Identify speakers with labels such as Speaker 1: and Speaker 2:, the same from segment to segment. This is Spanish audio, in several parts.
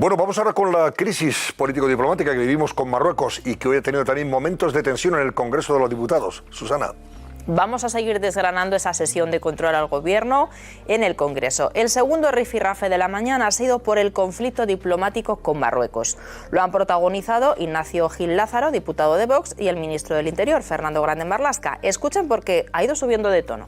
Speaker 1: Bueno, vamos ahora con la crisis político-diplomática que vivimos con Marruecos y que hoy ha tenido también momentos de tensión en el Congreso de los Diputados. Susana.
Speaker 2: Vamos a seguir desgranando esa sesión de control al gobierno en el Congreso. El segundo rifirrafe de la mañana ha sido por el conflicto diplomático con Marruecos. Lo han protagonizado Ignacio Gil Lázaro, diputado de Vox, y el ministro del Interior, Fernando Grande Marlaska. Escuchen porque ha ido subiendo de tono.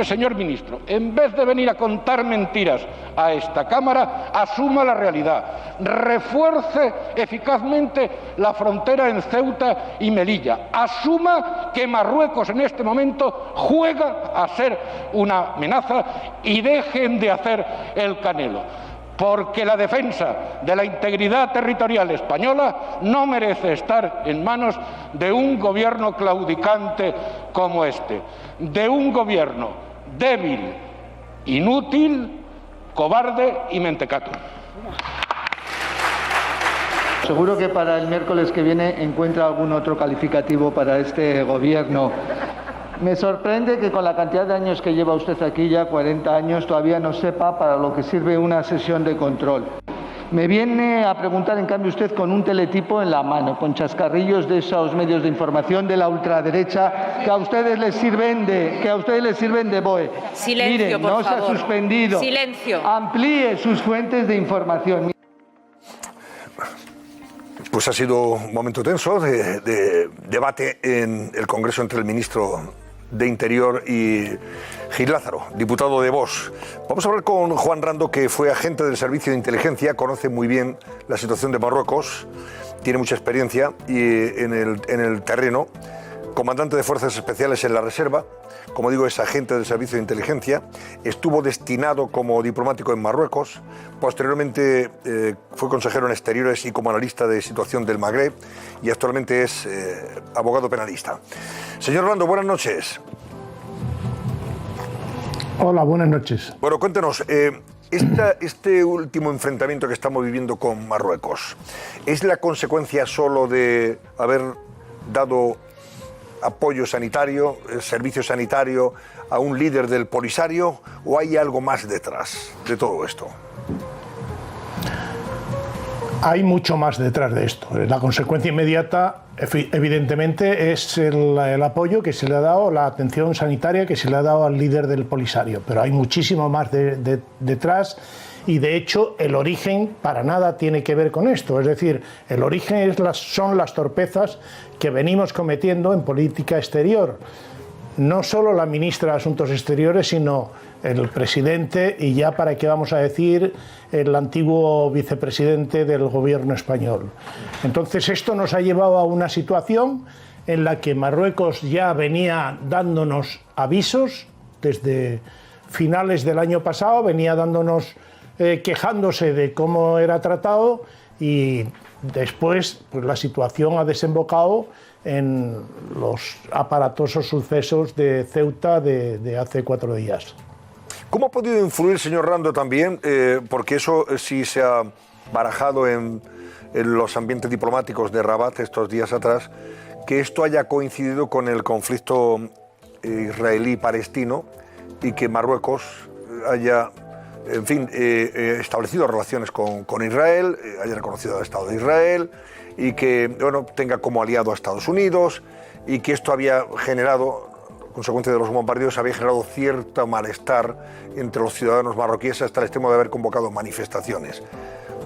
Speaker 3: Señor ministro, en vez de venir a contar mentiras a esta Cámara, asuma la realidad, refuerce eficazmente la frontera en Ceuta y Melilla, asuma que Marruecos en este momento juega a ser una amenaza y dejen de hacer el Canelo. Porque la defensa de la integridad territorial española no merece estar en manos de un gobierno claudicante como este, de un gobierno débil, inútil, cobarde y mentecato.
Speaker 4: Seguro que para el miércoles que viene encuentra algún otro calificativo para este gobierno. Me sorprende que con la cantidad de años que lleva usted aquí, ya 40 años, todavía no sepa para lo que sirve una sesión de control. Me viene a preguntar, en cambio, usted con un teletipo en la mano, con chascarrillos de esos medios de información de la ultraderecha que a ustedes les sirven de BOE.
Speaker 2: Silencio,
Speaker 4: Mire,
Speaker 2: por
Speaker 4: no
Speaker 2: favor.
Speaker 4: se ha suspendido.
Speaker 2: Silencio.
Speaker 4: Amplíe sus fuentes de información.
Speaker 1: Pues ha sido un momento tenso de debate en el Congreso entre el ministro de Interior y Gil Lázaro, diputado de Vox. Vamos a hablar con Juan Rando, que fue agente del Servicio de Inteligencia, conoce muy bien la situación de Marruecos, tiene mucha experiencia y en el terreno, comandante de Fuerzas Especiales en la Reserva, como digo, es agente del Servicio de Inteligencia, estuvo destinado como diplomático en Marruecos, posteriormente fue consejero en Exteriores y como analista de situación del Magreb y actualmente es abogado penalista. Señor Rando, buenas noches.
Speaker 5: Hola, buenas noches.
Speaker 1: Bueno, cuéntenos, este último enfrentamiento que estamos viviendo con Marruecos, ¿es la consecuencia solo de haber dado apoyo sanitario, servicio sanitario a un líder del Polisario, o hay algo más detrás de todo esto?
Speaker 5: Hay mucho más detrás de esto. La consecuencia inmediata, evidentemente, es el apoyo que se le ha dado, la atención sanitaria que se le ha dado al líder del Polisario, pero hay muchísimo más detrás. Y de hecho el origen para nada tiene que ver con esto, es decir, el origen son las torpezas que venimos cometiendo en política exterior. No solo la ministra de Asuntos Exteriores, sino el presidente y ya para qué vamos a decir el antiguo vicepresidente del gobierno español. Entonces esto nos ha llevado a una situación en la que Marruecos ya venía dándonos avisos desde finales del año pasado, venía dándonos quejándose de cómo era tratado y después pues, la situación ha desembocado en los aparatosos sucesos de Ceuta de hace 4 días.
Speaker 1: ¿Cómo ha podido influir, señor Rando, también, porque eso sí se ha barajado en los ambientes diplomáticos de Rabat estos días atrás, que esto haya coincidido con el conflicto israelí-palestino y que Marruecos haya, en fin, establecido relaciones con Israel, haya reconocido al Estado de Israel y que, bueno, tenga como aliado a Estados Unidos y que esto había generado, consecuencia de los bombardeos, había generado cierto malestar entre los ciudadanos marroquíes hasta el extremo de haber convocado manifestaciones.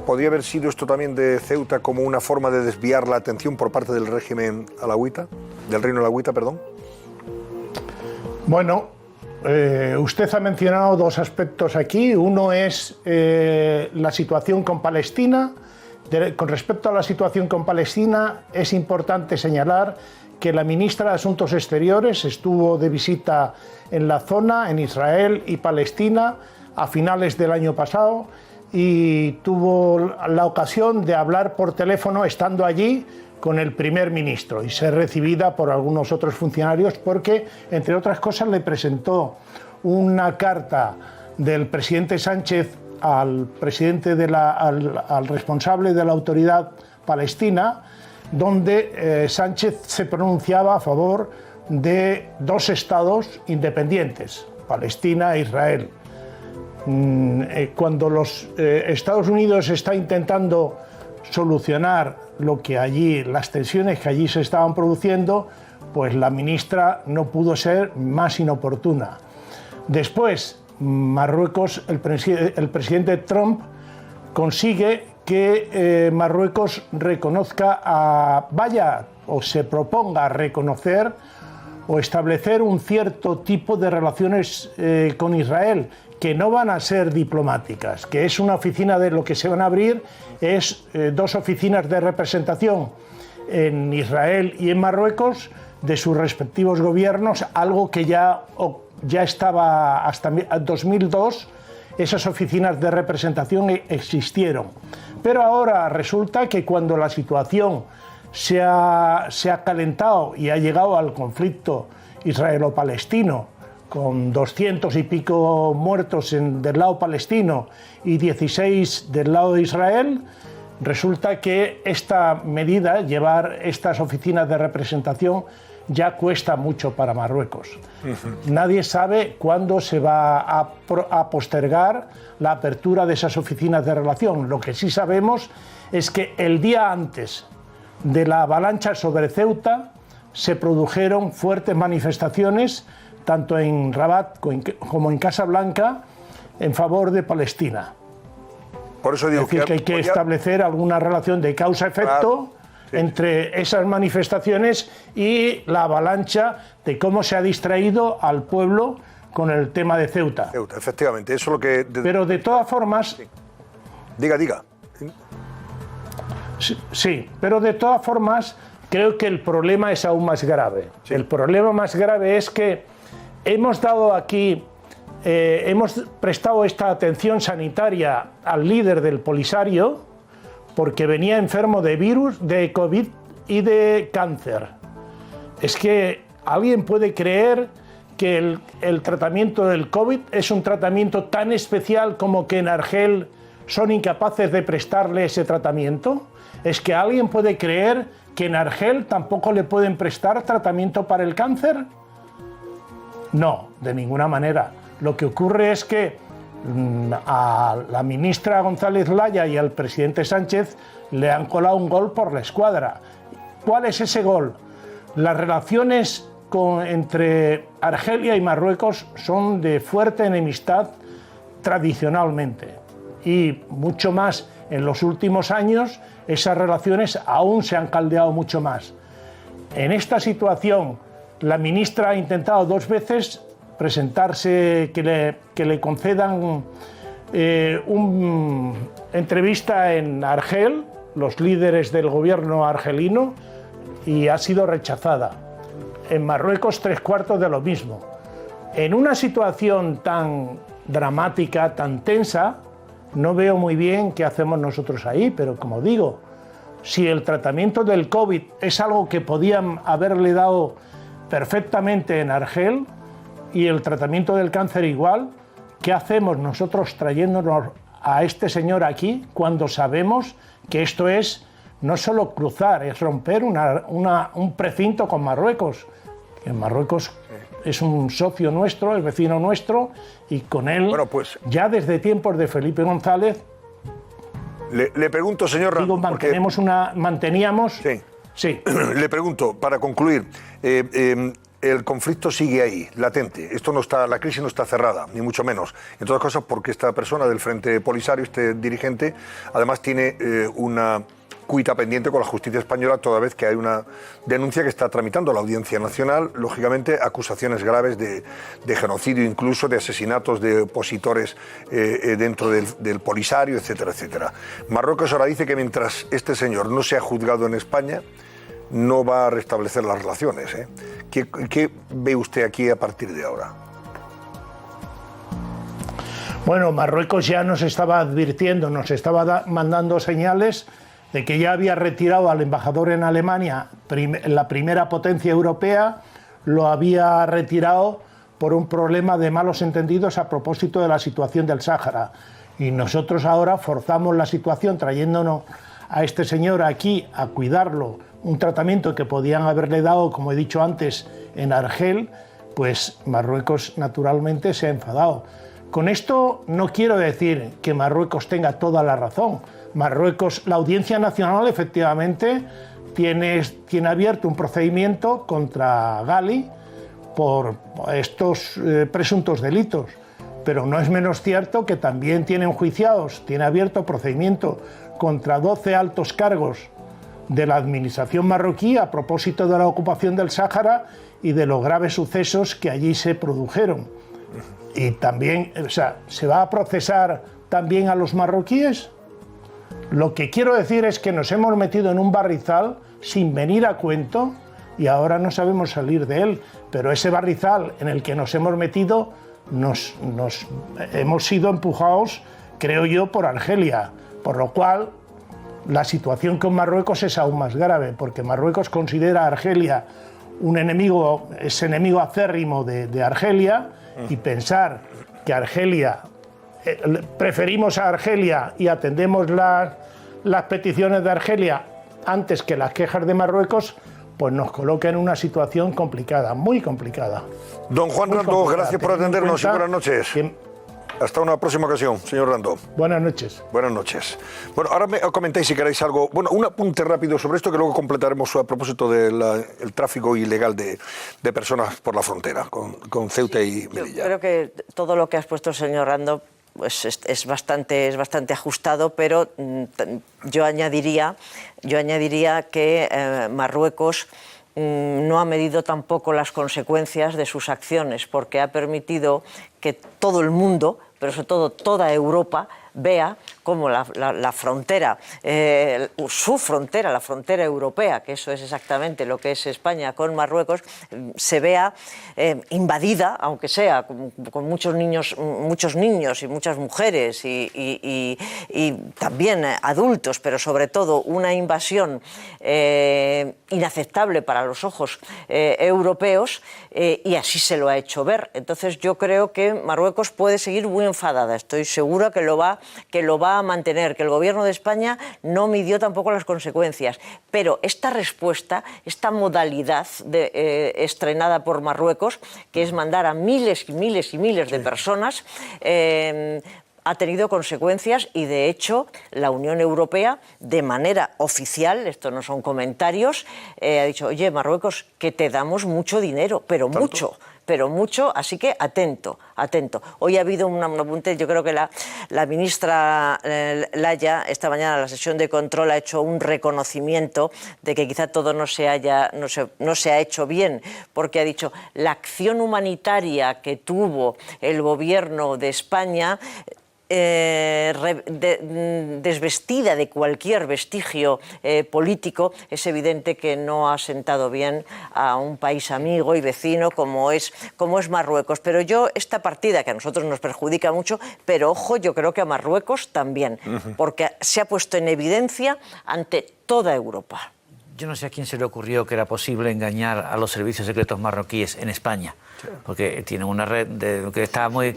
Speaker 1: ¿Podría haber sido esto también de Ceuta como una forma de desviar la atención por parte del régimen alauita, del reino alauita, perdón?
Speaker 5: Bueno, usted ha mencionado 2 aspectos aquí. Uno es la situación con Palestina. Con respecto a la situación con Palestina, es importante señalar que la ministra de Asuntos Exteriores estuvo de visita en la zona, en Israel y Palestina, a finales del año pasado y tuvo la ocasión de hablar por teléfono estando allí con el primer ministro y ser recibida por algunos otros funcionarios porque, entre otras cosas, le presentó una carta del presidente Sánchez al responsable de la autoridad palestina, donde Sánchez se pronunciaba a favor de 2 estados independientes, Palestina e Israel. Cuando los Estados Unidos está intentando solucionar lo que allí, las tensiones que allí se estaban produciendo, pues la ministra no pudo ser más inoportuna. Después, Marruecos, el presidente Trump consigue que Marruecos reconozca, o se proponga reconocer o establecer un cierto tipo de relaciones con Israel, que no van a ser diplomáticas, que es una oficina de lo que se van a abrir, es 2 oficinas de representación en Israel y en Marruecos de sus respectivos gobiernos, algo que ya estaba hasta 2002, esas oficinas de representación existieron. Pero ahora resulta que cuando la situación se ha calentado y ha llegado al conflicto israelo-palestino, con 200 y pico muertos del lado palestino y 16 del lado de Israel, resulta que esta medida, llevar estas oficinas de representación, ya cuesta mucho para Marruecos. Nadie sabe cuándo se va a postergar la apertura de esas oficinas de relación. Lo que sí sabemos es que el día antes de la avalancha sobre Ceuta se produjeron fuertes manifestaciones tanto en Rabat como en Casablanca en favor de Palestina.
Speaker 1: Por eso digo
Speaker 5: es decir, que hay que establecer alguna relación de causa-efecto entre esas manifestaciones y la avalancha de cómo se ha distraído al pueblo con el tema de Ceuta.
Speaker 1: Efectivamente, eso es lo que...
Speaker 5: Pero de todas formas...
Speaker 1: Sí. Diga.
Speaker 5: Sí, pero de todas formas creo que el problema es aún más grave. Sí. El problema más grave es que hemos dado aquí, hemos prestado esta atención sanitaria al líder del Polisario porque venía enfermo de virus, de COVID y de cáncer. Es que alguien puede creer que el tratamiento del COVID es un tratamiento tan especial como que en Argel son incapaces de prestarle ese tratamiento. Es que alguien puede creer que en Argel tampoco le pueden prestar tratamiento para el cáncer. No, de ninguna manera. Lo que ocurre es que a la ministra González Laya y al presidente Sánchez le han colado un gol por la escuadra. ¿Cuál es ese gol? Las relaciones entre Argelia y Marruecos son de fuerte enemistad tradicionalmente, y mucho más en los últimos años esas relaciones aún se han caldeado mucho más. En esta situación la ministra ha intentado 2 veces presentarse, que le concedan una entrevista en Argel, los líderes del gobierno argelino, y ha sido rechazada. En Marruecos 3/4 de lo mismo. En una situación tan dramática, tan tensa, no veo muy bien qué hacemos nosotros ahí, pero como digo, si el tratamiento del COVID es algo que podían haberle dado perfectamente en Argel y el tratamiento del cáncer igual, ¿qué hacemos nosotros trayéndonos a este señor aquí cuando sabemos que esto es no solo cruzar, es romper un precinto con Marruecos? Que Marruecos es un socio nuestro, es vecino nuestro, y con él, ya desde tiempos de Felipe González...
Speaker 1: Le pregunto, señor Rando,
Speaker 5: manteníamos...
Speaker 1: Sí. Le pregunto, para concluir, el conflicto sigue ahí, latente. La crisis no está cerrada, ni mucho menos. En todas cosas, porque esta persona del Frente Polisario, este dirigente, además tiene una cuita pendiente con la justicia española, toda vez que hay una denuncia que está tramitando la Audiencia Nacional, lógicamente acusaciones graves de genocidio, incluso de asesinatos de opositores dentro del Polisario, etcétera, etcétera. Marruecos ahora dice que mientras este señor no sea juzgado en España, no va a restablecer las relaciones. ¿Qué ve usted aquí a partir de ahora?
Speaker 5: Bueno, Marruecos ya nos estaba advirtiendo, nos estaba mandando señales de que ya había retirado al embajador en Alemania, la primera potencia europea, lo había retirado por un problema de malos entendidos a propósito de la situación del Sáhara. Y nosotros ahora forzamos la situación trayéndonos a este señor aquí a cuidarlo, un tratamiento que podían haberle dado, como he dicho antes, en Argel, pues Marruecos naturalmente se ha enfadado. Con esto no quiero decir que Marruecos tenga toda la razón. Marruecos, la Audiencia Nacional efectivamente tiene abierto un procedimiento contra Ghali por estos presuntos delitos, pero no es menos cierto que también tiene abierto procedimiento contra 12 altos cargos de la administración marroquí a propósito de la ocupación del Sáhara y de los graves sucesos que allí se produjeron. Y también, ¿se va a procesar también a los marroquíes? Lo que quiero decir es que nos hemos metido en un barrizal sin venir a cuento y ahora no sabemos salir de él. Pero ese barrizal en el que nos hemos metido, hemos sido empujados, creo yo, por Argelia. Por lo cual, la situación con Marruecos es aún más grave, porque Marruecos considera a Argelia es enemigo acérrimo de Argelia, y pensar que Argelia, preferimos a Argelia y atendemos las peticiones de Argelia antes que las quejas de Marruecos, pues nos coloca en una situación complicada, muy complicada.
Speaker 1: Don Juan Rando, gracias por atendernos y buenas noches. Hasta una próxima ocasión, señor Rando.
Speaker 5: Buenas noches.
Speaker 1: Buenas noches. Bueno, ahora me comentáis si queréis algo. Bueno, un apunte rápido sobre esto que luego completaremos a propósito del tráfico ilegal de personas por la frontera con Ceuta y Melilla.
Speaker 6: Yo creo que todo lo que ha expuesto el señor Rando pues es bastante ajustado, pero yo añadiría que Marruecos no ha medido tampoco las consecuencias de sus acciones, porque ha permitido que todo el mundo, pero sobre todo toda Europa, vea cómo la frontera, su frontera, la frontera europea, que eso es exactamente lo que es España con Marruecos, se vea invadida, aunque sea con muchos niños y muchas mujeres y también adultos, pero sobre todo una invasión inaceptable para los ojos europeos, y así se lo ha hecho ver. Entonces yo creo que Marruecos puede seguir muy enfadada. Estoy segura que lo va a mantener, que el gobierno de España no midió tampoco las consecuencias. Pero esta respuesta, esta modalidad estrenada por Marruecos, que es mandar a miles y miles y miles de personas, ha tenido consecuencias, y de hecho la Unión Europea, de manera oficial, esto no son comentarios, ha dicho: oye, Marruecos, que te damos mucho dinero, pero mucho, así que atento. Hoy ha habido un apunte, yo creo que la ministra Laya, esta mañana en la sesión de control, ha hecho un reconocimiento de que quizá todo no se ha hecho bien, porque ha dicho: la acción humanitaria que tuvo el gobierno de España, desvestida de cualquier vestigio político, es evidente que no ha sentado bien a un país amigo y vecino como es Marruecos. Pero esta partida, que a nosotros nos perjudica mucho, pero ojo, yo creo que a Marruecos también, porque se ha puesto en evidencia ante toda Europa.
Speaker 7: Yo no sé a quién se le ocurrió que era posible engañar a los servicios secretos marroquíes en España, porque tienen una red que está muy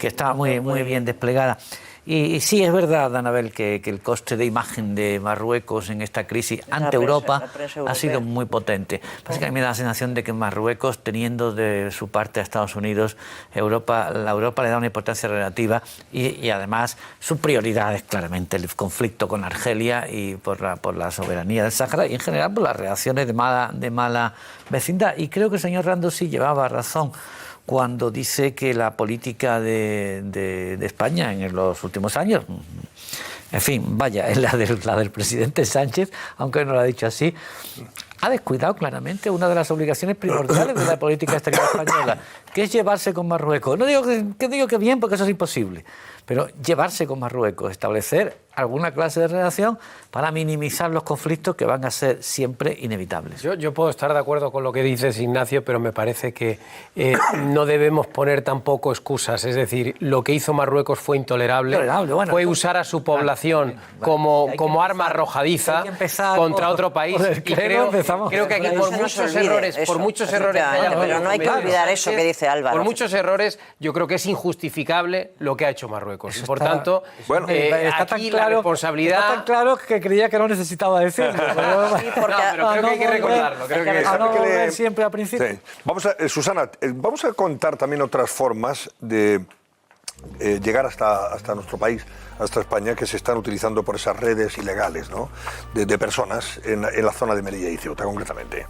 Speaker 7: bien desplegada. Y sí, es verdad, Anabel, que el coste de imagen de Marruecos en esta crisis ante Europa ha sido muy potente. Básicamente a mí me da la sensación de que Marruecos, teniendo de su parte a Estados Unidos, la Europa le da una importancia relativa, y además su prioridad es claramente el conflicto con Argelia y por la soberanía del Sáhara, y en general por las reacciones de mala vecindad. Y creo que el señor Rando sí llevaba razón cuando dice que la política de España en los últimos años, en fin, vaya, es la del presidente Sánchez, aunque no lo ha dicho así, ha descuidado claramente una de las obligaciones primordiales de la política exterior española, que es llevarse con Marruecos. No digo que bien, porque eso es imposible, pero llevarse con Marruecos, establecer alguna clase de relación para minimizar los conflictos que van a ser siempre inevitables.
Speaker 8: Yo puedo estar de acuerdo con lo que dices, Ignacio, pero me parece que no debemos poner tampoco excusas. Es decir, lo que hizo Marruecos fue intolerable. Fue usar a su población como arma arrojadiza contra otro país.
Speaker 6: Y creo que aquí por muchos errores pero no hay que olvidar eso que dice Álvaro.
Speaker 8: Por muchos errores, yo creo que es injustificable lo que ha hecho Marruecos. Y por tanto, aquí la responsabilidad...
Speaker 7: Está tan claro que creía que no necesitaba decirlo.
Speaker 8: Pero creo que hay que recordarlo.
Speaker 7: No volver siempre al principio.
Speaker 1: Sí. Susana, vamos a contar también otras formas de llegar hasta nuestro país, hasta España, que se están utilizando por esas redes ilegales, ¿no?, de personas en la zona de Melilla y Ceuta concretamente.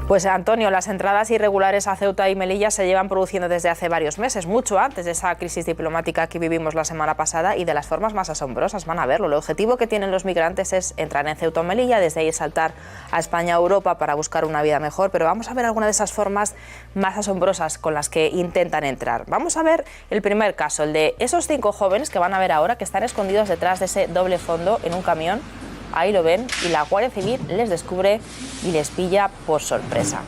Speaker 2: Pues Antonio, las entradas irregulares a Ceuta y Melilla se llevan produciendo desde hace varios meses, mucho antes de esa crisis diplomática que vivimos la semana pasada, y de las formas más asombrosas. Van a verlo. El objetivo que tienen los migrantes es entrar en Ceuta o Melilla, desde ahí saltar a España o Europa para buscar una vida mejor, pero vamos a ver alguna de esas formas más asombrosas con las que intentan entrar. Vamos a ver el primer caso, el de esos 5 jóvenes que van a ver ahora, que están escondidos detrás de ese doble fondo en un camión. Ahí lo ven, y la Guardia Civil les descubre y les pilla por sorpresa.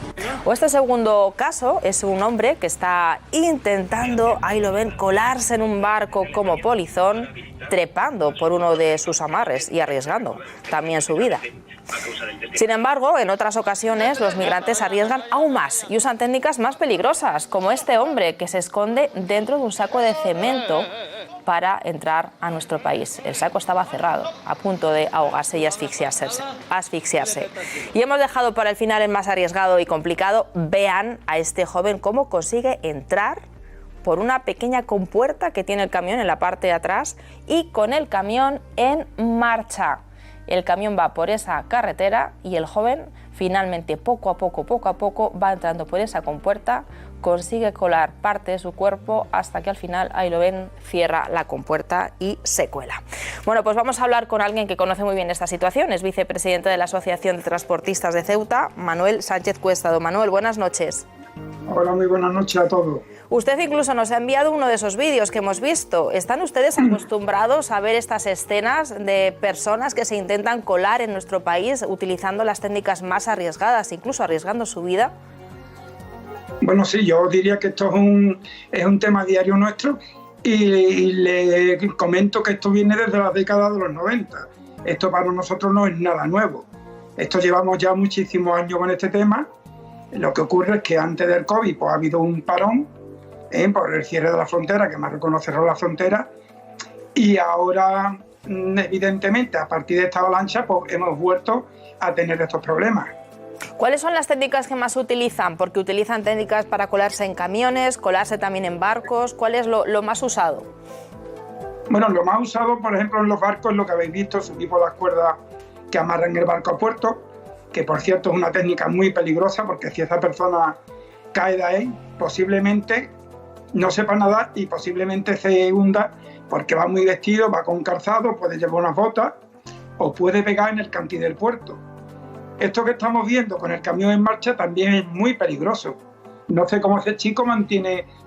Speaker 2: O este segundo caso es un hombre que está intentando, ahí lo ven, colarse en un barco como polizón, trepando por uno de sus amarres y arriesgando también su vida. Sin embargo, en otras ocasiones los migrantes arriesgan aún más y usan técnicas más peligrosas, como este hombre que se esconde dentro de un saco de cemento para entrar a nuestro país. El saco estaba cerrado, a punto de ahogarse y asfixiarse. Y hemos dejado para el final el más arriesgado y complicado. Vean a este joven cómo consigue entrar por una pequeña compuerta que tiene el camión en la parte de atrás y con el camión en marcha. El camión va por esa carretera y el joven finalmente poco a poco va entrando por esa compuerta, consigue colar parte de su cuerpo hasta que al final, ahí lo ven, cierra la compuerta y se cuela. Bueno, pues vamos a hablar con alguien que conoce muy bien esta situación. Es vicepresidente de la Asociación de Transportistas de Ceuta, Manuel Sánchez Cuesta. Don Manuel, buenas noches.
Speaker 9: Hola, muy buenas noches a todos.
Speaker 2: Usted incluso nos ha enviado uno de esos vídeos que hemos visto. ¿Están ustedes acostumbrados a ver estas escenas de personas que se intentan colar en nuestro país utilizando las técnicas más arriesgadas, incluso arriesgando su vida?
Speaker 9: Bueno, sí, yo diría que esto es un tema diario nuestro y le comento que esto viene desde la década de los 90. Esto para nosotros no es nada nuevo. Esto llevamos ya muchísimos años con este tema. Lo que ocurre es que antes del COVID pues, ha habido un parón por el cierre de la frontera, que Marruecos cerró la frontera, y ahora, evidentemente, a partir de esta avalancha, pues hemos vuelto a tener estos problemas.
Speaker 2: ¿Cuáles son las técnicas que más utilizan? Porque utilizan técnicas para colarse en camiones, colarse también en barcos. ¿Cuál es lo más usado?
Speaker 9: Bueno, lo más usado, por ejemplo, en los barcos, lo que habéis visto, es tipo las cuerdas que amarran el barco a puerto, que por cierto es una técnica muy peligrosa, porque si esa persona cae de ahí, posiblemente no sepa nadar y posiblemente se hunda porque va muy vestido, va con calzado, puede llevar unas botas o puede pegar en el cantil del puerto. Esto que estamos viendo con el camión en marcha también es muy peligroso. No sé cómo ese chico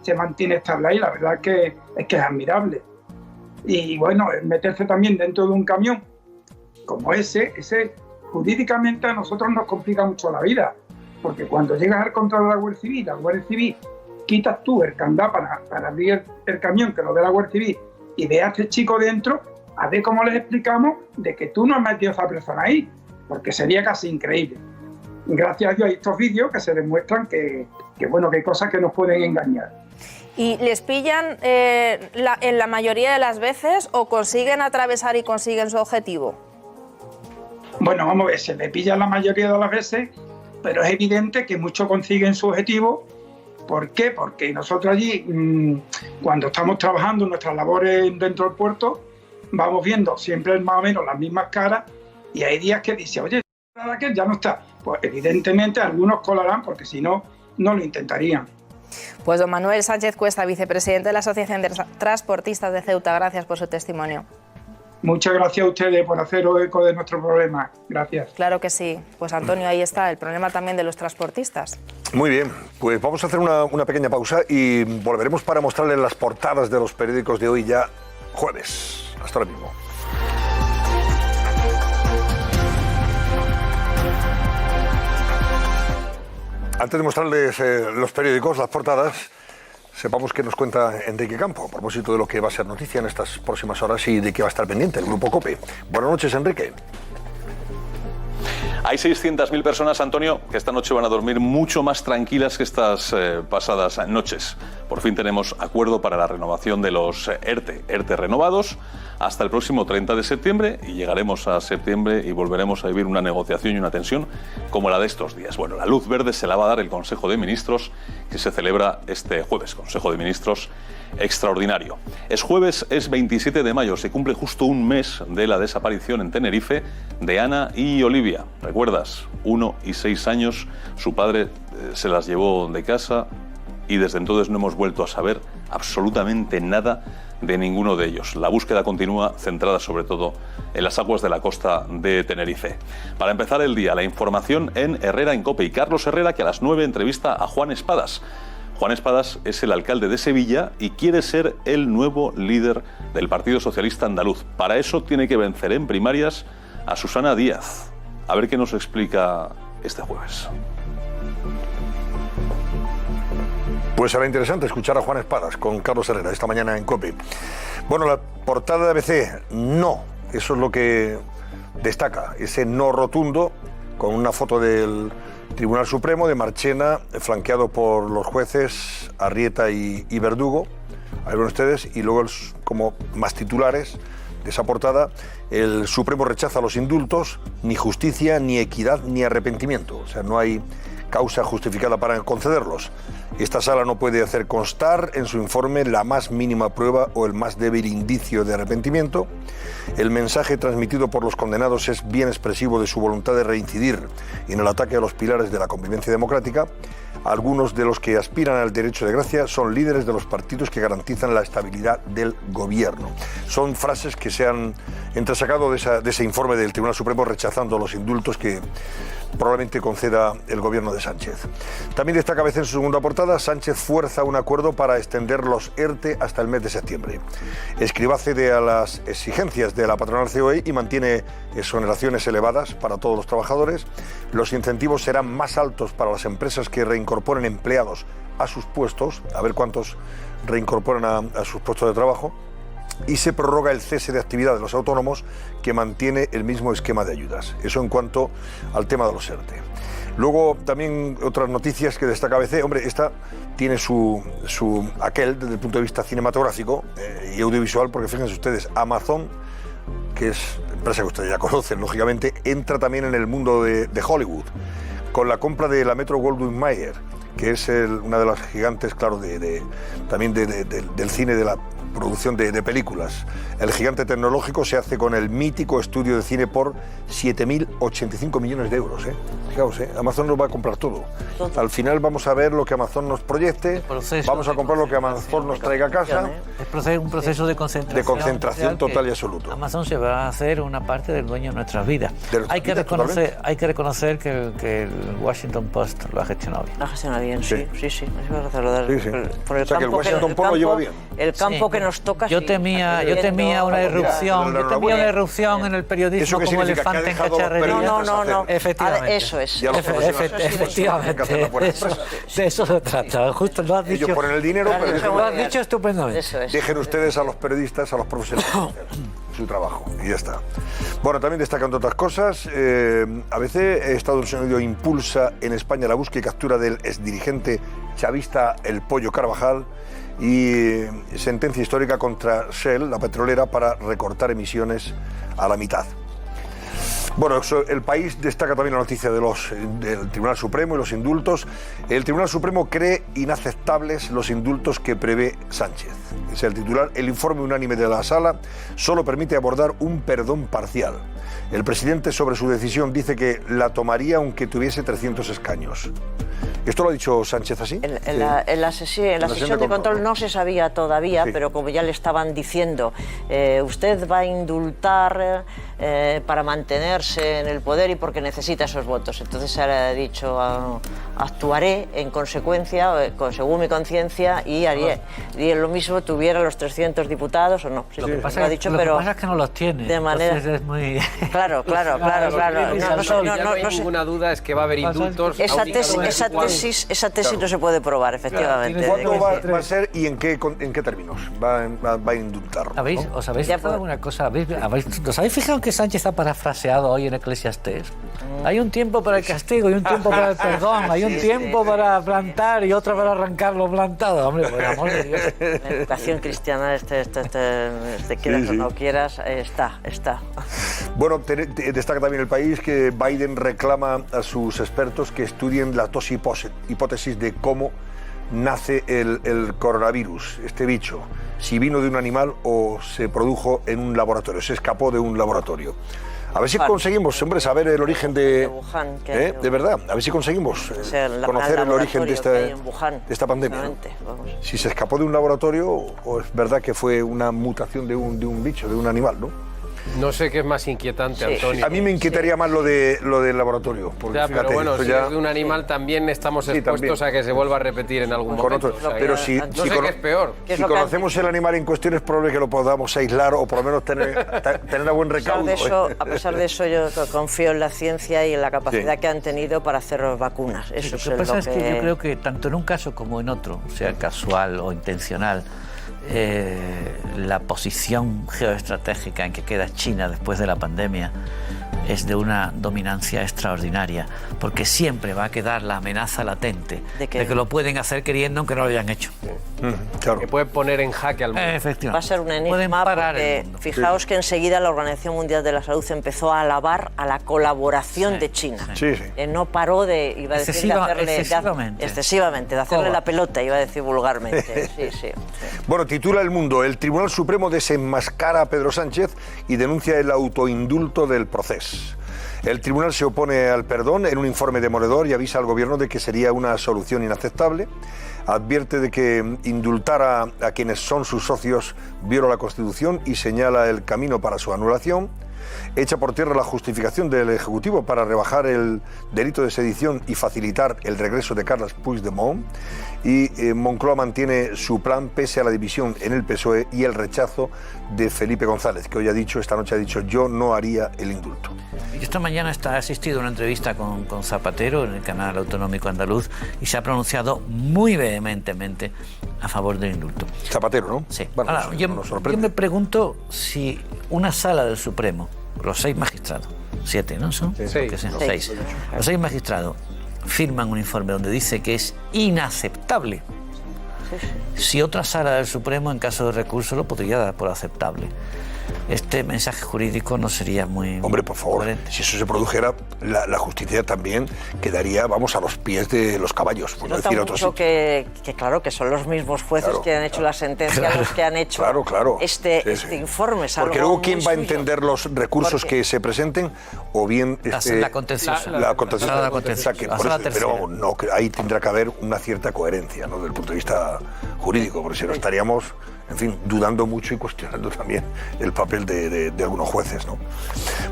Speaker 9: se mantiene estable ahí, la verdad que es admirable. Y bueno, meterse también dentro de un camión como ese jurídicamente a nosotros nos complica mucho la vida, porque cuando llegas al control de la Guardia Civil quitas tú el candado para abrir el camión, que lo ve la Guardia Civil, y ve a este chico dentro, a ver cómo les explicamos de que tú no has metido a esa persona ahí, porque sería casi increíble. Gracias a Dios hay estos vídeos que se demuestran que hay cosas que nos pueden engañar.
Speaker 2: ¿Y les pillan en la mayoría de las veces o consiguen atravesar y consiguen su objetivo?
Speaker 9: Bueno, vamos a ver, se le pilla la mayoría de las veces, pero es evidente que muchos consiguen su objetivo. ¿Por qué? Porque nosotros allí, cuando estamos trabajando nuestras labores dentro del puerto, vamos viendo siempre más o menos las mismas caras y hay días que dice, oye, aquel ya no está. Pues evidentemente algunos colarán porque si no, no lo intentarían.
Speaker 2: Pues don Manuel Sánchez Cuesta, vicepresidente de la Asociación de Transportistas de Ceuta, gracias por su testimonio.
Speaker 9: Muchas gracias a ustedes por hacer eco de nuestro problema. Gracias.
Speaker 2: Claro que sí. Pues Antonio, ahí está el problema también de los transportistas.
Speaker 1: Muy bien, pues vamos a hacer una pequeña pausa y volveremos para mostrarles las portadas de los periódicos de hoy ya jueves. Hasta ahora mismo. Antes de mostrarles los periódicos, las portadas, sepamos qué nos cuenta Enrique Campo a propósito de lo que va a ser noticia en estas próximas horas y de qué va a estar pendiente el Grupo COPE. Buenas noches, Enrique.
Speaker 10: Hay 600.000 personas, Antonio, que esta noche van a dormir mucho más tranquilas que estas pasadas noches. Por fin tenemos acuerdo para la renovación de los ERTE renovados hasta el próximo 30 de septiembre y llegaremos a septiembre y volveremos a vivir una negociación y una tensión como la de estos días. Bueno, la luz verde se la va a dar el Consejo de Ministros que se celebra este jueves, Consejo de Ministros extraordinario. Es jueves, es 27 de mayo, se cumple justo un mes de la desaparición en Tenerife de Ana y Olivia. ¿Recuerdas? 1 y 6 años, su padre se las llevó de casa y desde entonces no hemos vuelto a saber absolutamente nada de ninguno de ellos. La búsqueda continúa, centrada sobre todo en las aguas de la costa de Tenerife. Para empezar el día, la información en Herrera en COPE y Carlos Herrera, que a las 9 entrevista a Juan Espadas. Juan Espadas es el alcalde de Sevilla y quiere ser el nuevo líder del Partido Socialista Andaluz. Para eso tiene que vencer en primarias a Susana Díaz. A ver qué nos explica este jueves.
Speaker 1: Pues será interesante escuchar a Juan Espadas con Carlos Herrera esta mañana en COPE. Bueno, la portada de ABC, no. Eso es lo que destaca, ese no rotundo, con una foto del Tribunal Supremo de Marchena, flanqueado por los jueces Arrieta y Verdugo. Ahí ven ustedes, y luego como más titulares de esa portada, el Supremo rechaza los indultos, ni justicia, ni equidad, ni arrepentimiento. O sea, no hay causa justificada para concederlos. Esta sala no puede hacer constar en su informe la más mínima prueba o el más débil indicio de arrepentimiento. El mensaje transmitido por los condenados es bien expresivo de su voluntad de reincidir en el ataque a los pilares de la convivencia democrática. Algunos de los que aspiran al derecho de gracia son líderes de los partidos que garantizan la estabilidad del gobierno. Son frases que se han entresacado de ese informe del Tribunal Supremo rechazando los indultos que probablemente conceda el gobierno de Sánchez. También destaca a veces en su segunda portada, Sánchez fuerza un acuerdo para extender los ERTE hasta el mes de septiembre. Escribá cede a las exigencias de la patronal COE y mantiene exoneraciones elevadas para todos los trabajadores. Los incentivos serán más altos para las empresas que reincorporen empleados a sus puestos, a ver cuántos reincorporan a sus puestos de trabajo. Y se prorroga el cese de actividad de los autónomos, que mantiene el mismo esquema de ayudas. Eso en cuanto al tema de los ERTE. Luego también otras noticias que destaca ABC. Hombre, esta tiene su aquel desde el punto de vista cinematográfico y audiovisual, porque fíjense ustedes, Amazon, que es empresa que ustedes ya conocen, lógicamente, entra también en el mundo de Hollywood, con la compra de la Metro-Goldwyn-Mayer, que es una de las gigantes, claro, también del cine, de la producción de películas. El gigante tecnológico se hace con el mítico estudio de cine por 7.085 millones de euros. Fijaos, Amazon nos va a comprar todo. Al final vamos a ver lo que Amazon nos proyecte, vamos a comprar lo que Amazon nos traiga a casa.
Speaker 7: Es un proceso de concentración.
Speaker 1: De concentración total y absoluta.
Speaker 7: Amazon se va a hacer una parte del dueño de nuestras vidas. Hay que reconocer que el Washington Post lo ha gestionado bien.
Speaker 6: Lo ha gestionado bien, sí. Es verdad.
Speaker 1: Por el campo, que el Washington Post lo lleva bien.
Speaker 6: El campo que nos toca.
Speaker 7: Yo temía una irrupción en el periodismo como elefante en cacharrería.
Speaker 6: No.
Speaker 7: Efectivamente.
Speaker 6: Eso es.
Speaker 7: Efectivamente. De eso se trata. Justo lo has dicho.
Speaker 1: Ellos ponen el dinero, pero
Speaker 7: lo has dicho estupendamente.
Speaker 1: Dejen ustedes a los periodistas, a los profesionales, su trabajo y ya está. Bueno, también destacando otras cosas, a veces Estados Unidos impulsa en España la búsqueda y captura del exdirigente chavista El Pollo Carvajal y sentencia histórica contra Shell, la petrolera, para recortar emisiones a la mitad. Bueno, el País destaca también la noticia del Tribunal Supremo y los indultos. El Tribunal Supremo cree inaceptables los indultos que prevé Sánchez. Es el titular. El informe unánime de la Sala solo permite abordar un perdón parcial. El presidente, sobre su decisión, dice que la tomaría aunque tuviese 300 escaños. ¿Esto lo ha dicho Sánchez así?
Speaker 6: En la sesión de control no se sabía todavía, pero como ya le estaban diciendo, usted va a indultar para mantenerse en el poder y porque necesita esos votos. Entonces se ha dicho, actuaré en consecuencia, según mi conciencia, y haría lo mismo, tuviera los 300 diputados o no.
Speaker 7: Lo que pasa es que no los tiene.
Speaker 6: De manera...
Speaker 7: Entonces es muy...
Speaker 6: Claro.
Speaker 8: No hay ninguna duda, es que va a haber indultos.
Speaker 6: Esa tesis tesis no se puede probar, efectivamente.
Speaker 1: ¿Cuándo va a ser y en qué términos va a indultar?
Speaker 7: ¿Os habéis fijado una cosa? ¿Os habéis fijado que Sánchez ha parafraseado hoy en Eclesiastés? Hay un tiempo para el castigo y un tiempo para el perdón. Hay un tiempo para plantar y otro para arrancar lo plantado. Hombre, por el amor de Dios.
Speaker 6: La educación cristiana, quieras o no quieras, está.
Speaker 1: Bueno, destaca también El País que Biden reclama a sus expertos que estudien las dos hipótesis de cómo nace el coronavirus, este bicho, si vino de un animal o se produjo en un laboratorio, se escapó de un laboratorio. A ver si conseguimos, hombre, saber el origen de Wuhan, de verdad, a ver si conseguimos conocer el origen de esta pandemia, ¿no? Si se escapó de un laboratorio o es verdad que fue una mutación de un bicho, de un animal, ¿no?
Speaker 8: No sé qué es más inquietante, Antonio.
Speaker 1: A mí me inquietaría más lo del laboratorio. Porque,
Speaker 8: ya,
Speaker 1: fíjate,
Speaker 8: pero bueno, si
Speaker 1: ya...
Speaker 8: es de un animal también estamos expuestos a que se vuello a repetir en algún momento.
Speaker 1: Otro, pero
Speaker 8: no sé qué es peor.
Speaker 1: Si conocemos el animal en cuestión es probable que lo podamos aislar o por lo menos tener a buen recaudo.
Speaker 6: A pesar de eso, yo confío en la ciencia y en la capacidad que han tenido para hacer vacunas. Eso
Speaker 7: lo que pasa es que yo creo que tanto en un caso como en otro, sea casual o intencional, la posición geoestratégica en que queda China después de la pandemia es de una dominancia extraordinaria, porque siempre va a quedar la amenaza latente de que lo pueden hacer queriendo aunque no lo hayan hecho.
Speaker 1: Claro.
Speaker 8: Que puede poner en jaque al mundo.
Speaker 7: Efectivamente.
Speaker 6: Va a ser un enigma porque fijaos que enseguida la Organización Mundial de la Salud empezó a alabar a la colaboración de China. No paró de, iba a decir, excesivamente, de hacerle la pelota, iba a decir vulgarmente.
Speaker 1: Bueno, titula El Mundo: el Tribunal Supremo desenmascara a Pedro Sánchez y denuncia el autoindulto del Procés. El tribunal se opone al perdón en un informe demoledor y avisa al gobierno de que sería una solución inaceptable. Advierte de que indultar a quienes son sus socios viola la Constitución y señala el camino para su anulación. Echa por tierra la justificación del Ejecutivo para rebajar el delito de sedición y facilitar el regreso de Carles Puigdemont. Y Moncloa mantiene su plan pese a la división en el PSOE y el rechazo de Felipe González, que esta noche ha dicho: yo no haría el indulto.
Speaker 7: Esta mañana ha asistido a una entrevista con Zapatero en el canal autonómico andaluz y se ha pronunciado muy vehementemente a favor del indulto.
Speaker 1: Zapatero, ¿no?
Speaker 7: Sí. Bueno, ahora, yo me pregunto si una sala del Supremo, los 6 magistrados, 7, ¿no son? 6. Los 6 magistrados firman un informe donde dice que es inaceptable. Si otra sala del Supremo, en caso de recurso, lo podría dar por aceptable. Este mensaje jurídico no sería muy...
Speaker 1: Hombre, por favor, coherente. Si eso se produjera, la justicia también quedaría, a los pies de los caballos.
Speaker 6: Por no decir mucho que claro, que son los mismos jueces que han hecho la sentencia, los que han hecho este informe.
Speaker 1: Porque luego, ¿quién va a entender los recursos que se presenten? O bien...
Speaker 7: la contenciosa.
Speaker 1: La contenciosa. Pero no, ahí tendrá que haber una cierta coherencia, ¿no?, desde el punto de vista jurídico, porque si no estaríamos... En fin, dudando mucho y cuestionando también el papel de algunos jueces, ¿no?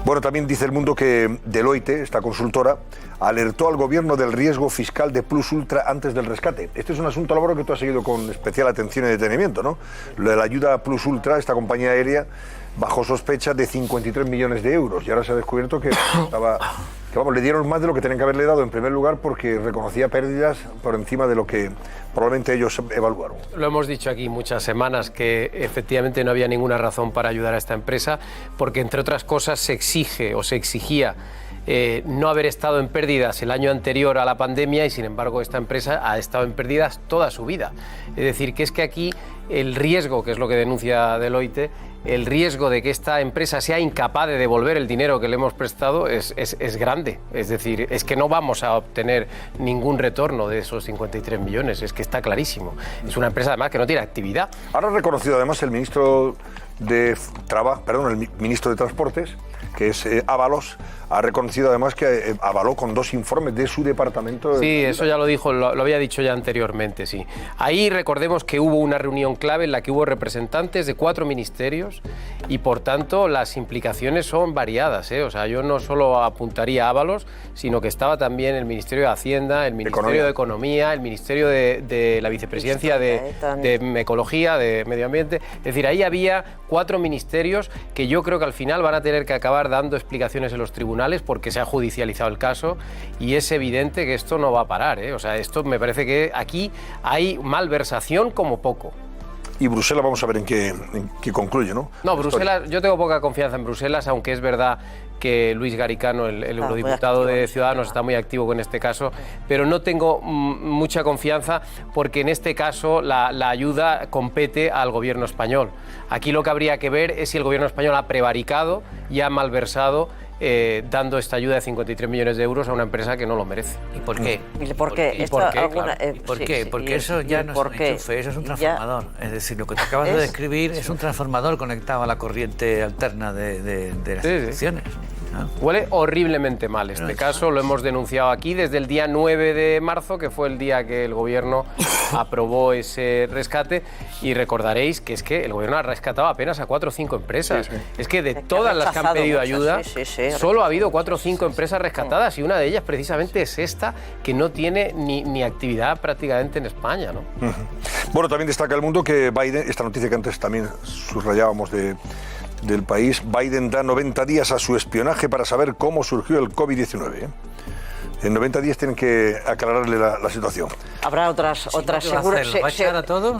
Speaker 1: Bueno, también dice El Mundo que Deloitte, esta consultora, alertó al gobierno del riesgo fiscal de Plus Ultra antes del rescate. Este es un asunto, Álvaro, que tú has seguido con especial atención y detenimiento, ¿no? Lo de la ayuda a Plus Ultra, esta compañía aérea, bajo sospecha de 53 millones de euros. Y ahora se ha descubierto que le dieron más de lo que tenían que haberle dado, en primer lugar porque reconocía pérdidas por encima de lo que probablemente ellos evaluaron.
Speaker 8: Lo hemos dicho aquí muchas semanas, que efectivamente no había ninguna razón para ayudar a esta empresa, porque entre otras cosas se exigía no haber estado en pérdidas el año anterior a la pandemia, y sin embargo esta empresa ha estado en pérdidas toda su vida. Es decir, que es que aquí el riesgo, que es lo que denuncia Deloitte, el riesgo de que esta empresa sea incapaz de devolver el dinero que le hemos prestado es grande. Es decir, es que no vamos a obtener ningún retorno de esos 53 millones, es que está clarísimo. Es una empresa además que no tiene actividad.
Speaker 1: Ahora ha reconocido además el ministro de ministro de Transportes, que es Ábalos, ha reconocido además que avaló con 2 informes de su departamento.
Speaker 8: Sí, eso ya lo dijo, lo había dicho ya anteriormente, sí. Ahí recordemos que hubo una reunión clave en la que hubo representantes de 4 ministerios y por tanto las implicaciones son variadas, ¿eh? O sea, yo no solo apuntaría a Ábalos, sino que estaba también el Ministerio de Hacienda, el Ministerio de Economía, el Ministerio de la Vicepresidencia de Ecología, de Medio Ambiente. Es decir, ahí había 4 ministerios que yo creo que al final van a tener que acabar dando explicaciones en los tribunales porque se ha judicializado el caso y es evidente que esto no va a parar, ¿eh? O sea, esto me parece que aquí hay malversación como poco.
Speaker 1: Y Bruselas, vamos a ver en qué concluye, ¿no?
Speaker 8: No, Bruselas, yo tengo poca confianza en Bruselas, aunque es verdad que Luis Garicano, el eurodiputado de Ciudadanos, está muy activo con este caso, pero no tengo mucha confianza porque en este caso la ayuda compete al gobierno español. Aquí lo que habría que ver es si el gobierno español ha prevaricado y ha malversado dando esta ayuda de 53 millones de euros a una empresa que no lo merece.
Speaker 7: ¿Y por qué?
Speaker 6: ¿Y por qué?
Speaker 8: ¿Y por qué?
Speaker 6: Alguna,
Speaker 8: Claro.
Speaker 7: ¿Y por qué? Porque eso ya no es un enchufe, eso es un transformador. Es decir, lo que te acabas de describir es un transformador conectado a la corriente alterna de las instituciones. ¿no?
Speaker 8: Huele horriblemente mal este caso, lo hemos denunciado aquí desde el día 9 de marzo, que fue el día que el gobierno aprobó ese rescate, y recordaréis que es que el gobierno ha rescatado apenas a 4 o 5 empresas. Sí, sí. Es que de todas las que han pedido ayuda, solo ha habido 4 o 5 empresas rescatadas, y una de ellas precisamente es esta, que no tiene ni actividad prácticamente en España, ¿no?
Speaker 1: Bueno, también destaca el mundo que Biden, esta noticia que antes también subrayábamos del país, Biden da 90 días a su espionaje para saber cómo surgió el COVID-19. En 90 días tienen que aclararle la situación.
Speaker 6: Habrá otras seguro,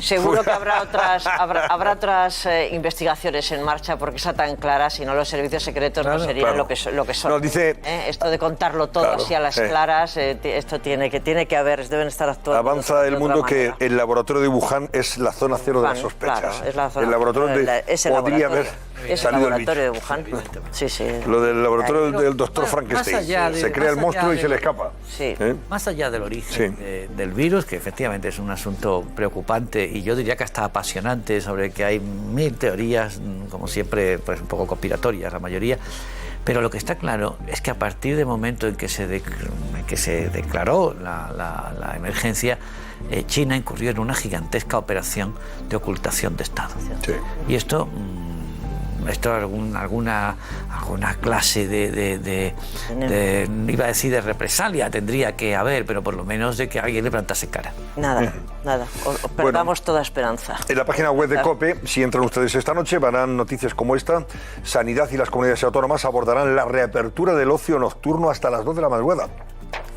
Speaker 6: seguro que habrá otras investigaciones en marcha, porque está tan clara, si no los servicios secretos no serían lo que son.
Speaker 1: No, dice,
Speaker 6: esto de contarlo todo así a las claras, esto tiene que haber, deben estar actuando.
Speaker 1: Avanza el mundo que el laboratorio de Wuhan es la zona cero de las sospechas.
Speaker 6: Claro, es la zona,
Speaker 1: el laboratorio podría haber salido el bicho.
Speaker 6: De Wuhan. Sí.
Speaker 1: Lo del laboratorio del doctor Frankenstein. Se crea el monstruo y se le escapa.
Speaker 6: Sí.
Speaker 7: Más allá del origen del virus, que efectivamente es un asunto preocupante y yo diría que hasta apasionante, sobre que hay 1000 teorías, como siempre, pues un poco conspiratorias la mayoría, pero lo que está claro es que a partir del momento en que se declaró la emergencia, China incurrió en una gigantesca operación de ocultación de Estado.
Speaker 1: Sí.
Speaker 7: Y esto alguna clase iba a decir de represalia tendría que haber, pero por lo menos de que alguien le plantase cara.
Speaker 6: Nada. Perdamos toda esperanza.
Speaker 1: En la página web de COPE, si entran ustedes esta noche, verán noticias como esta. Sanidad y las comunidades autónomas abordarán la reapertura del ocio nocturno hasta las 2 de la madrugada.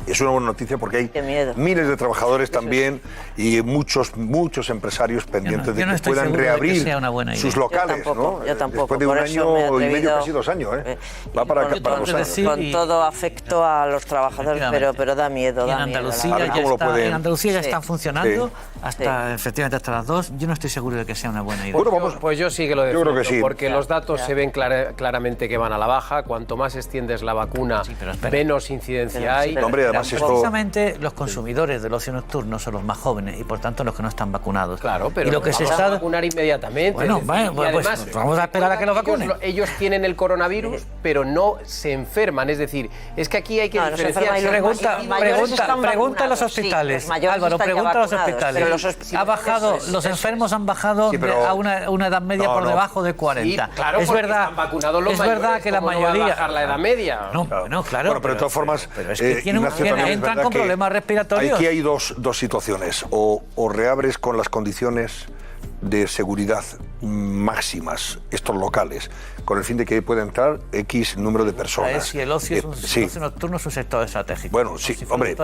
Speaker 1: Es una buena noticia porque hay miles de trabajadores también y muchos empresarios pendientes de que puedan reabrir sus locales.
Speaker 6: Yo tampoco.
Speaker 1: Después de un año y medio, casi 2 años. Va para 2 años.
Speaker 6: Con todo afecto a los trabajadores, pero da miedo.
Speaker 7: En Andalucía ya están funcionando efectivamente hasta las 2. Yo no estoy seguro de que sea una buena idea.
Speaker 8: Pues yo sí que lo defiendo,
Speaker 1: yo creo que sí.
Speaker 8: Porque los datos se ven claramente que van a la baja. Cuanto más extiendes la vacuna, menos incidencia hay.
Speaker 7: Precisamente los consumidores del ocio nocturno son los más jóvenes y por tanto los que no están vacunados.
Speaker 8: Claro, pero
Speaker 7: y lo que se está
Speaker 8: vacunar inmediatamente.
Speaker 7: Bueno, pues vamos a esperar a que los vacunen.
Speaker 8: Ellos tienen el coronavirus, pero no se enferman. Es decir, es que aquí hay que diferenciar.
Speaker 7: Pregunta a los hospitales. Álvaro, pregunta a los hospitales. Los enfermos han bajado a una edad media por debajo de 40.
Speaker 8: Sí, claro,
Speaker 7: es verdad,
Speaker 8: están vacunados los
Speaker 7: mayores, verdad que la mayoría
Speaker 8: bajar la edad media.
Speaker 7: Claro.
Speaker 1: Pero de todas formas,
Speaker 7: pero es que entran con problemas respiratorios.
Speaker 1: Aquí hay dos situaciones. O reabres con las condiciones de seguridad máximas estos locales, con el fin de que pueda entrar X número de personas.
Speaker 7: Si el ocio ocio nocturno es un sector estratégico.
Speaker 1: Bueno, sí, hombre,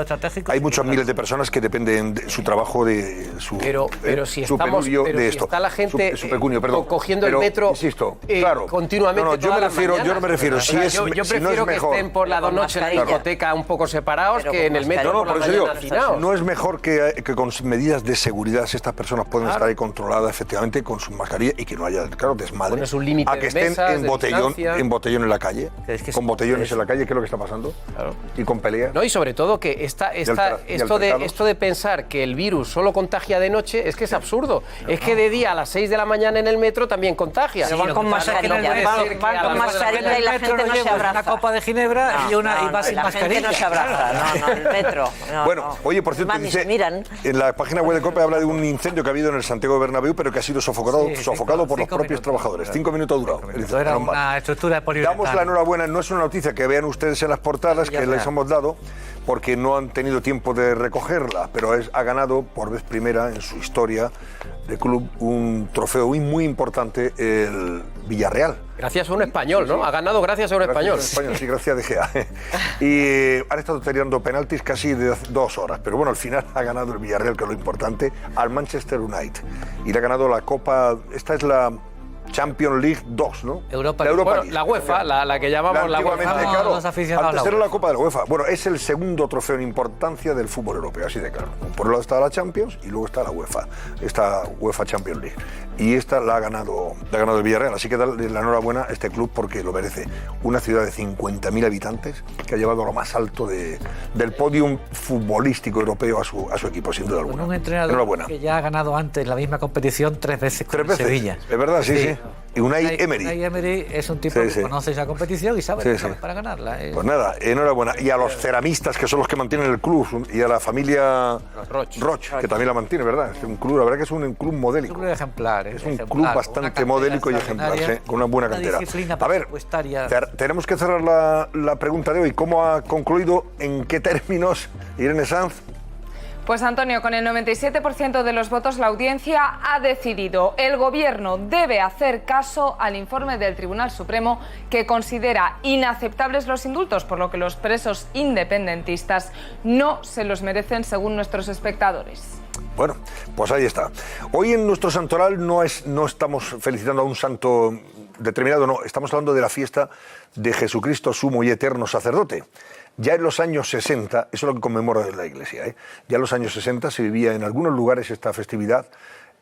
Speaker 1: hay muchos miles de personas que dependen de su trabajo, de su pecunio, de esto.
Speaker 8: Está la gente
Speaker 1: su pecunio,
Speaker 8: cogiendo el metro,
Speaker 1: insisto,
Speaker 8: continuamente.
Speaker 1: Yo no me refiero.
Speaker 8: Yo prefiero que estén por la noche en la discoteca un poco separados que en el metro por la mañana hacinados.
Speaker 1: No es mejor que con medidas de seguridad estas personas puedan estar ahí controladas efectivamente con su mascarilla y que no haya, desmadre.
Speaker 8: Es un límite
Speaker 1: a que estén en botellón en la calle, con botellones en la calle, ¿qué es lo que está pasando?
Speaker 8: Claro.
Speaker 1: Y con peleas.
Speaker 8: No, y sobre todo que esto de pensar que el virus solo contagia de noche es que es absurdo. Es que de día a las 6 de la mañana en el metro también contagia.
Speaker 6: Se van con mascarilla. Van con mascarilla y la gente no se abraza.
Speaker 7: Una copa de ginebra y va sin mascarilla.
Speaker 6: La gente no se abraza, no, el metro.
Speaker 1: Bueno, oye, por cierto, dice, en la página web de COPE habla de un incendio que ha habido en el Santiago Bernabéu, pero que ha sido sofocado por los propios trabajadores. 5 minutos ha durado.
Speaker 7: Era una estructura poliuretano.
Speaker 1: Damos la enhorabuena, no es una noticia que vean ustedes en las portadas que les hemos dado, porque no han tenido tiempo de recogerla, pero ha ganado por vez primera en su historia de club un trofeo muy importante, el Villarreal.
Speaker 8: Gracias a un español, ¿no? Ha ganado gracias a un español.
Speaker 1: Sí, gracias a De Gea. Y han estado tirando penaltis casi de 2 horas, pero bueno, al final ha ganado el Villarreal, que es lo importante, al Manchester United. Y le ha ganado la Copa, esta es la Champions League 2, ¿no?
Speaker 7: Europa
Speaker 1: League.
Speaker 8: Bueno, la UEFA, la que llamamos la UEFA.
Speaker 1: Claro,
Speaker 7: Los aficionados
Speaker 1: antes
Speaker 7: a la
Speaker 1: era la
Speaker 7: UEFA.
Speaker 1: Copa de la UEFA. Bueno, es el segundo trofeo en importancia del fútbol europeo, así de claro. Por un lado está la Champions y luego está la UEFA, esta UEFA Champions League. Y esta la ha ganado el Villarreal, así que darle la enhorabuena a este club porque lo merece. Una ciudad de 50.000 habitantes que ha llevado a lo más alto del podium futbolístico europeo a su equipo, sin duda alguna.
Speaker 7: Con un entrenador que ya ha ganado antes la misma competición 3 veces con el Sevilla.
Speaker 1: Es verdad, sí. Y Unai Emery.
Speaker 7: Unai Emery es un tipo que conoce esa competición y sabe para ganarla.
Speaker 1: Pues nada, enhorabuena. Y a los ceramistas, que son los que mantienen el club, y a la familia Roch, que también la mantiene, ¿verdad? Es un club, la verdad que es un club modélico.
Speaker 7: Es un club ejemplar.
Speaker 1: Es un club bastante modélico y ejemplar, con una buena cantera. A ver, tenemos que cerrar la pregunta de hoy. ¿Cómo ha concluido? ¿En qué términos, Irene Sanz?
Speaker 11: Pues Antonio, con el 97% de los votos la audiencia ha decidido. El Gobierno debe hacer caso al informe del Tribunal Supremo que considera inaceptables los indultos, por lo que los presos independentistas no se los merecen según nuestros espectadores.
Speaker 1: Bueno, pues ahí está. Hoy en nuestro santoral no estamos felicitando a un santo determinado, no. Estamos hablando de la fiesta de Jesucristo, sumo y eterno sacerdote. Ya en los años 60, eso es lo que conmemora la Iglesia, ya en los años 60 se vivía en algunos lugares esta festividad.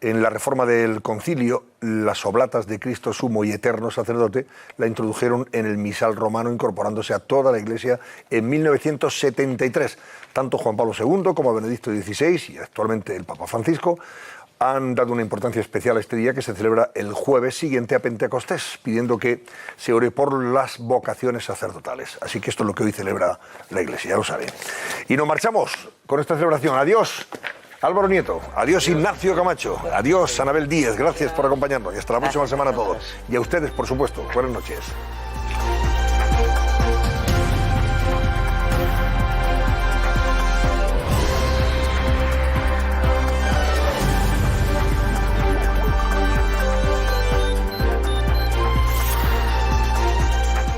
Speaker 1: En la reforma del concilio, las oblatas de Cristo sumo y eterno sacerdote la introdujeron en el misal romano, incorporándose a toda la Iglesia en 1973. Tanto Juan Pablo II como Benedicto XVI y actualmente el Papa Francisco han dado una importancia especial a este día que se celebra el jueves siguiente a Pentecostés, pidiendo que se ore por las vocaciones sacerdotales. Así que esto es lo que hoy celebra la Iglesia, ya lo saben. Y nos marchamos con esta celebración. Adiós, Álvaro Nieto. Adiós, Ignacio Camacho. Adiós, Anabel Díez. Gracias por acompañarnos y hasta la próxima semana a todos. Y a ustedes, por supuesto. Buenas noches.